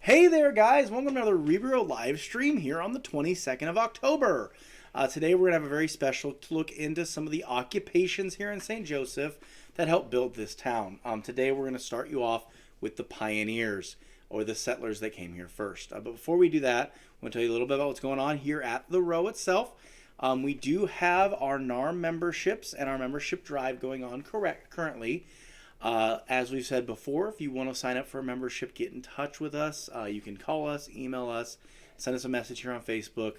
Hey there, guys! Welcome to another Robidoux Row live stream here on the 22nd of October. Today we're going to have a very special look into some of the occupations here in St. Joseph that helped build this town. Today we're going to start you off with the pioneers, or the settlers that came here first. But before we do that, I want to tell you a little bit about what's going on here at the Row itself. We do have our NARM memberships and our membership drive going on currently. As we've said before, if you want to sign up for a membership, get in touch with us. You can call us, email us, send us a message here on Facebook.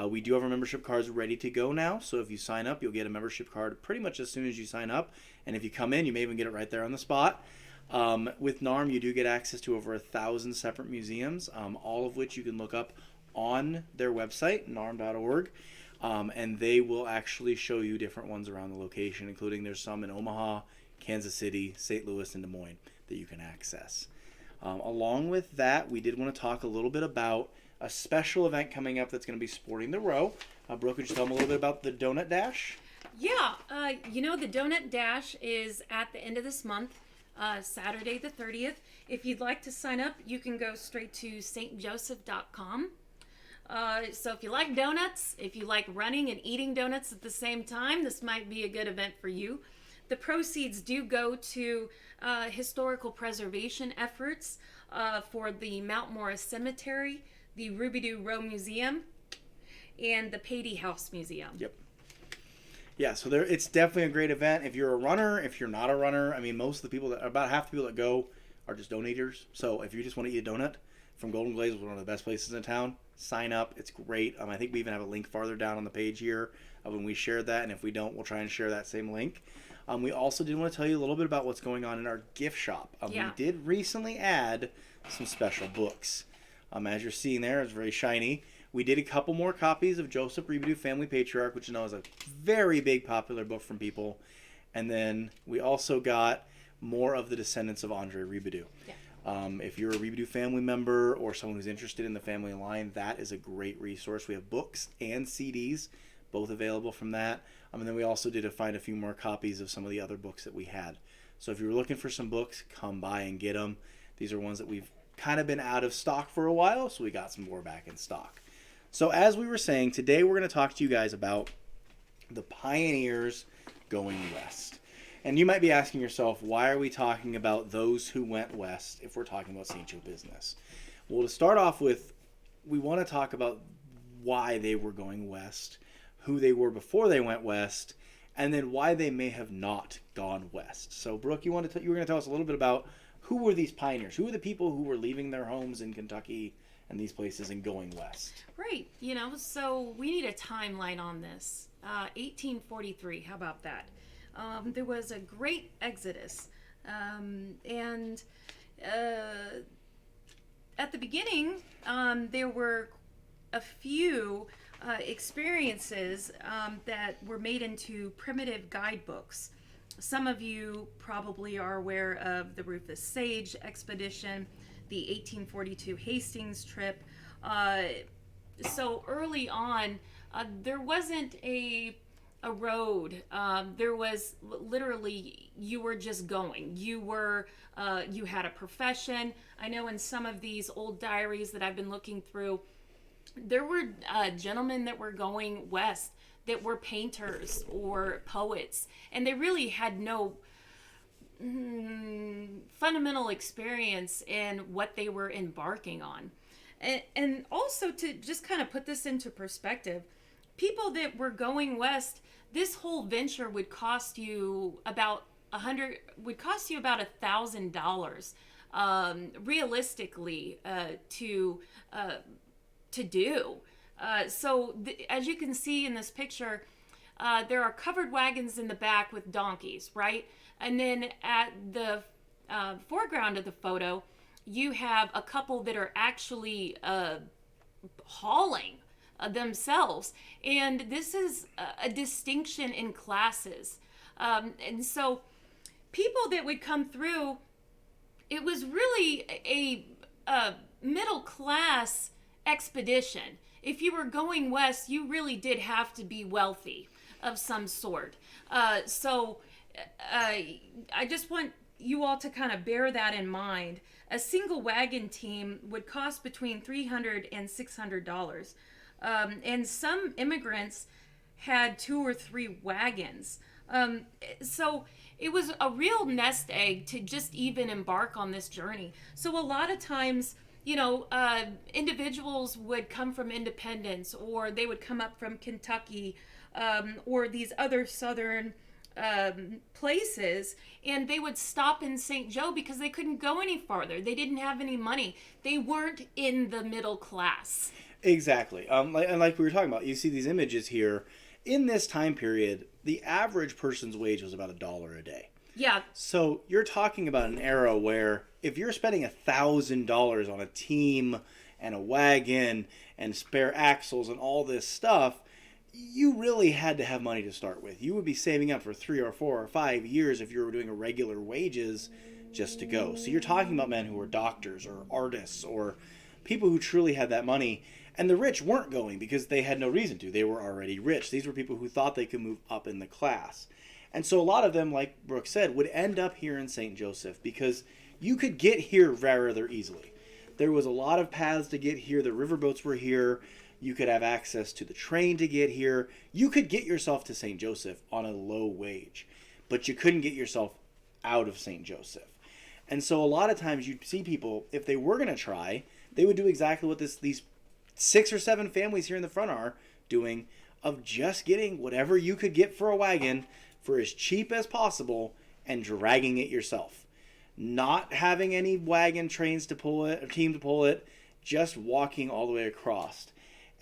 We do have our membership cards ready to go now, so if you sign up, you'll get a membership card pretty much as soon as you sign up. And if you come in, you may even get it right there on the spot. With NARM, you do get access to over 1,000 separate museums, all of which you can look up on their website, narm.org. And they will actually show you different ones around the location, including there's some in Omaha, Kansas City, St. Louis, and Des Moines that you can access. Along with that, we did want to talk a little bit about a special event coming up that's going to be supporting the Row. Brooke, could you tell them a little bit about the Donut Dash? Yeah, the Donut Dash is at the end of this month, Saturday the 30th. If you'd like to sign up, you can go straight to stjoseph.com. So if you like donuts, if you like running and eating donuts at the same time, this might be a good event for you. The proceeds do go to historical preservation efforts for the Mount Morris Cemetery, the Robidoux Row Museum, and the Patey House Museum. Yep. Yeah, so it's definitely a great event. If you're a runner, if you're not a runner, I mean, about half the people that go are just donators. So if you just want to eat a donut from Golden Glaze, one of the best places in town, sign up. It's great. I think we even have a link farther down on the page here when we shared that, and if we don't, we'll try and share that same link. We also did want to tell you a little bit about what's going on in our gift shop. We did recently add some special books. As you're seeing there, it's very shiny. We did a couple more copies of Joseph Robidoux Family Patriarch, which I know is a very big popular book from people. And then we also got more of the descendants of Andre Robidoux. Yeah. If you're a Robidoux family member or someone who's interested in the family line, that is a great resource. We have books and CDs, both available from that. And then we also did find a few more copies of some of the other books that we had. So if you're looking for some books, come by and get them. These are ones that we've kind of been out of stock for a while, so we got some more back in stock. So as we were saying, today we're going to talk to you guys about the pioneers going west. And you might be asking yourself, why are we talking about those who went west if we're talking about St. Joe business? Well, to start off with, we want to talk about why they were going west, who they were before they went west, and then why they may have not gone west. So, Brooke, you were going to tell us a little bit about who were these pioneers? Who were the people who were leaving their homes in Kentucky and these places and going west? Right. So we need a timeline on this. 1843, how about that? There was a great exodus. And at the beginning, there were a few experiences that were made into primitive guidebooks. Some of you probably are aware of the Rufus Sage expedition, the 1842 Hastings trip. So early on, there wasn't a road. There was literally, you were just going. You had a profession. I know in some of these old diaries that I've been looking through, there were gentlemen that were going west that were painters or poets, and they really had no fundamental experience in what they were embarking on. And also, to just kind of put this into perspective, people that were going west, this whole venture would cost you about $1,000 realistically to do. So as you can see in this picture, there are covered wagons in the back with donkeys, right? And then at the foreground of the photo, you have a couple that are actually hauling themselves. And this is a distinction in classes. And so people that would come through, it was really a middle class expedition. If you were going west, you really did have to be wealthy of some sort. So I just want you all to kind of bear that in mind, a single wagon team would cost between $300 and $600. And some immigrants had 2 or 3 wagons. So it was a real nest egg to just even embark on this journey. So a lot of times, individuals would come from Independence, or they would come up from Kentucky, or these other southern places, and they would stop in St. Joe because they couldn't go any farther. They didn't have any money. They weren't in the middle class. Exactly. Like we were talking about, you see these images here. In this time period, the average person's wage was about $1 a day. Yeah. So you're talking about an era where if you're spending $1,000 on a team and a wagon and spare axles and all this stuff, you really had to have money to start with. You would be saving up for 3 or 4 or 5 years if you were doing a regular wages just to go. So you're talking about men who were doctors or artists or people who truly had that money. And the rich weren't going because they had no reason to. They were already rich. These were people who thought they could move up in the class. And so a lot of them, like Brooke said, would end up here in St. Joseph because you could get here rather easily. There was a lot of paths to get here. The riverboats were here. You could have access to the train to get here. You could get yourself to St. Joseph on a low wage, but you couldn't get yourself out of St. Joseph. And so a lot of times you'd see people, if they were going to try, they would do exactly what these 6 or 7 families here in the front are doing, of just getting whatever you could get for a wagon for as cheap as possible and dragging it yourself. Not having any wagon trains to pull it, or team to pull it, just walking all the way across.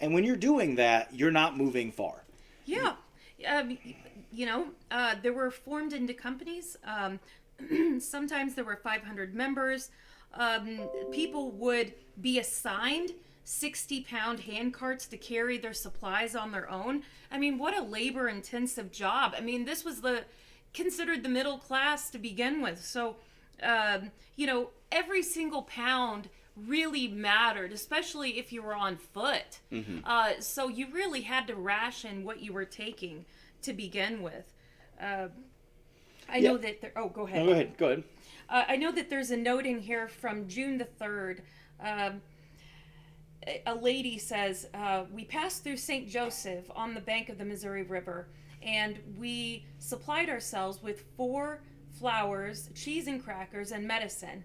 And when you're doing that, you're not moving far. Yeah. There were formed into companies. Sometimes there were 500 members. People would be assigned 60-pound hand carts to carry their supplies on their own. I mean, what a labor-intensive job. I mean, this was considered the middle class to begin with. So, every single pound really mattered, especially if you were on foot. Mm-hmm. So you really had to ration what you were taking to begin with. I know that there... Oh, go ahead. No, go ahead. I know that there's a note in here from June the 3rd. A lady says, we passed through St. Joseph on the bank of the Missouri River, and we supplied ourselves with 4 flowers, cheese and crackers, and medicine.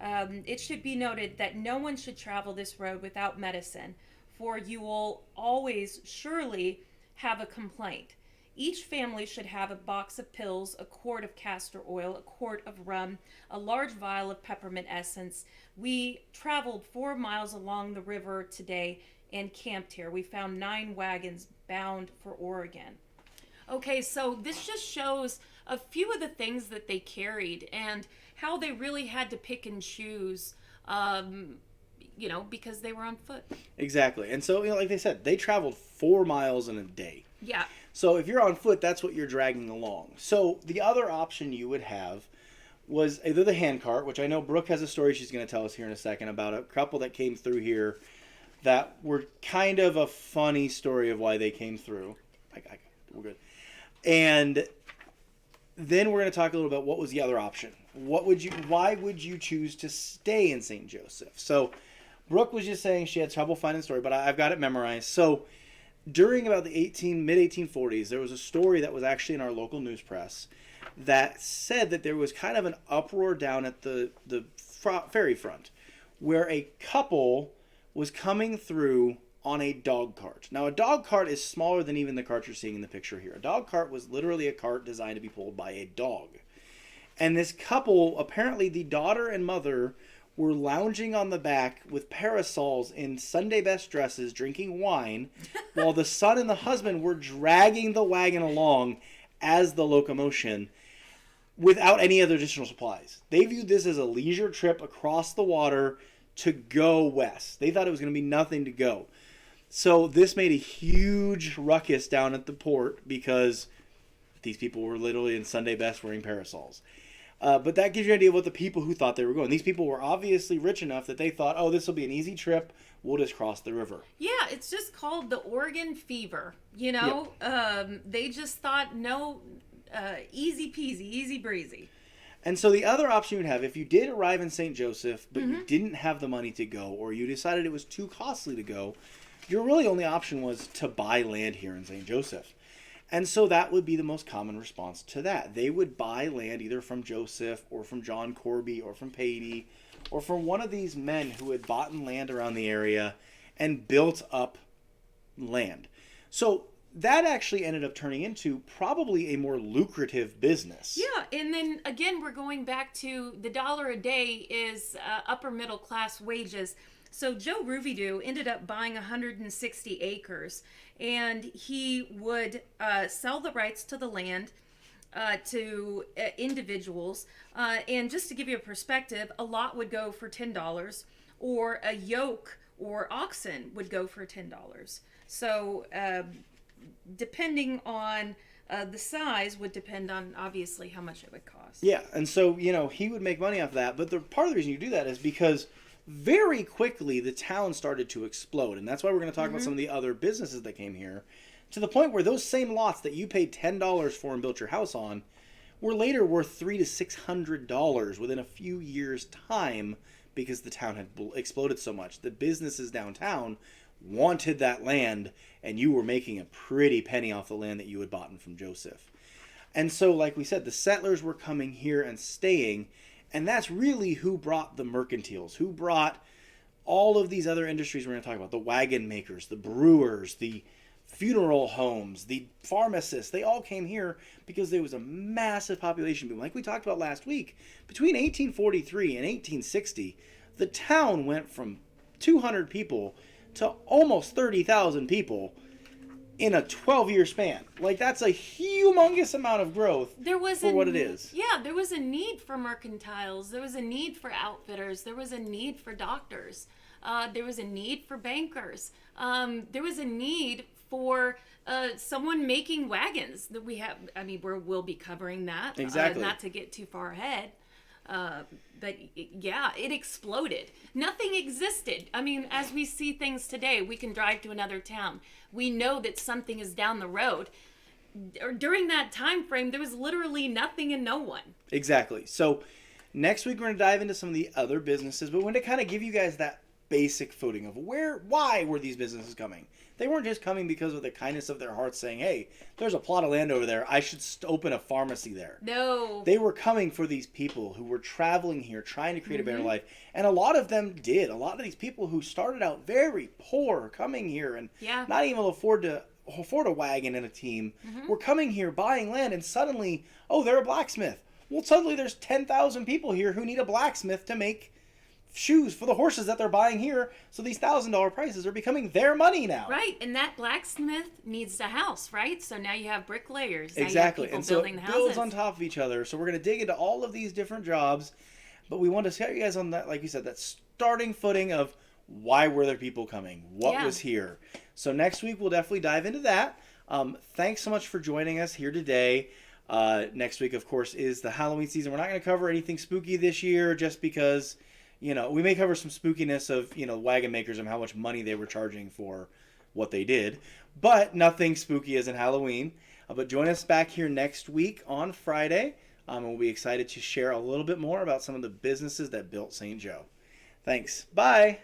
It should be noted that no one should travel this road without medicine, for you will always surely have a complaint. Each family should have a box of pills, a quart of castor oil, a quart of rum, a large vial of peppermint essence. We traveled 4 miles along the river today and camped here. We found 9 wagons bound for Oregon. Okay, so this just shows a few of the things that they carried and how they really had to pick and choose, because they were on foot. Exactly. And so, like they said, they traveled 4 miles in a day. Yeah. So if you're on foot, that's what you're dragging along. So the other option you would have was either the handcart, which I know Brooke has a story she's going to tell us here in a second about a couple that came through here that were kind of a funny story of why they came through. We're good. And then we're going to talk a little about what was the other option. Why would you choose to stay in St. Joseph? So Brooke was just saying she had trouble finding the story, but I've got it memorized. So during about the mid-1840s, there was a story that was actually in our local news press that said that there was kind of an uproar down at the ferry front where a couple was coming through on a dog cart. Now, a dog cart is smaller than even the cart you're seeing in the picture here. A dog cart was literally a cart designed to be pulled by a dog. And this couple, apparently the daughter and mother, were lounging on the back with parasols in Sunday best dresses, drinking wine, while the son and the husband were dragging the wagon along as the locomotion without any other additional supplies. They viewed this as a leisure trip across the water to go west. They thought it was going to be nothing to go. So this made a huge ruckus down at the port because these people were literally in Sunday best wearing parasols. But that gives you an idea of what the people who thought they were going. These people were obviously rich enough that they thought, oh, this will be an easy trip. We'll just cross the river. Yeah, it's just called the Oregon fever, Yep. They just thought, no, easy peasy, easy breezy. And so the other option you'd have, if you did arrive in St. Joseph, but you didn't have the money to go, or you decided it was too costly to go, your really only option was to buy land here in St. Joseph. And so that would be the most common response to that. They would buy land either from Joseph or from John Corby or from Patey or from one of these men who had bought land around the area and built up land. So that actually ended up turning into probably a more lucrative business. Yeah, and then again, we're going back to the dollar a day is upper middle class wages. So Joe Robidoux ended up buying 160 acres, and he would sell the rights to the land to individuals. And just to give you a perspective, a lot would go for $10, or a yoke or oxen would go for $10. So depending on the size would depend on obviously how much it would cost. Yeah, and so, he would make money off that. But the part of the reason you do that is because very quickly the town started to explode. And that's why we're going to talk about some of the other businesses that came here, to the point where those same lots that you paid $10 for and built your house on were later worth $300 to $600 within a few years' time, because the town had exploded so much. The businesses downtown wanted that land, and you were making a pretty penny off the land that you had bought from Joseph. And so, like we said, the settlers were coming here and staying, and that's really who brought the mercantiles, who brought all of these other industries we're going to talk about, the wagon makers, the brewers, the funeral homes, the pharmacists. They all came here because there was a massive population boom. Like we talked about last week, between 1843 and 1860, the town went from 200 people to almost 30,000 people in a 12-year span. Like, that's a humongous amount of growth for what it is. Yeah, there was a need for mercantiles. There was a need for outfitters. There was a need for doctors. There was a need for bankers. There was a need for someone making wagons that we have. I mean, we'll be covering that. Exactly. Not to get too far ahead. But yeah, it exploded. Nothing existed. I mean, as we see things today, we can drive to another town. We know that something is down the road. During that time frame, there was literally nothing and no one. Exactly. So next week we're going to dive into some of the other businesses, but we're going to kind of give you guys that basic footing of why were these businesses coming. They weren't just coming because of the kindness of their hearts saying, hey, there's a plot of land over there, I should open a pharmacy there. No. They were coming for these people who were traveling here, trying to create a better life. And a lot of them did. A lot of these people who started out very poor, coming here and not even afford a wagon and a team, were coming here, buying land, and suddenly, they're a blacksmith. Well, suddenly there's 10,000 people here who need a blacksmith to make shoes for the horses that they're buying here. So these $1,000 prices are becoming their money now. Right, and that blacksmith needs a house, right? So now you have bricklayers. Exactly, and so building it the builds houses on top of each other. So we're going to dig into all of these different jobs, but we want to set you guys on that, like you said, that starting footing of why were there people coming? What was here? So next week we'll definitely dive into that. Thanks so much for joining us here today. Next week, of course, is the Halloween season. We're not going to cover anything spooky this year just because, we may cover some spookiness of, wagon makers and how much money they were charging for what they did, but nothing spooky as in Halloween. But join us back here next week on Friday, and we'll be excited to share a little bit more about some of the businesses that built St. Joe. Thanks. Bye.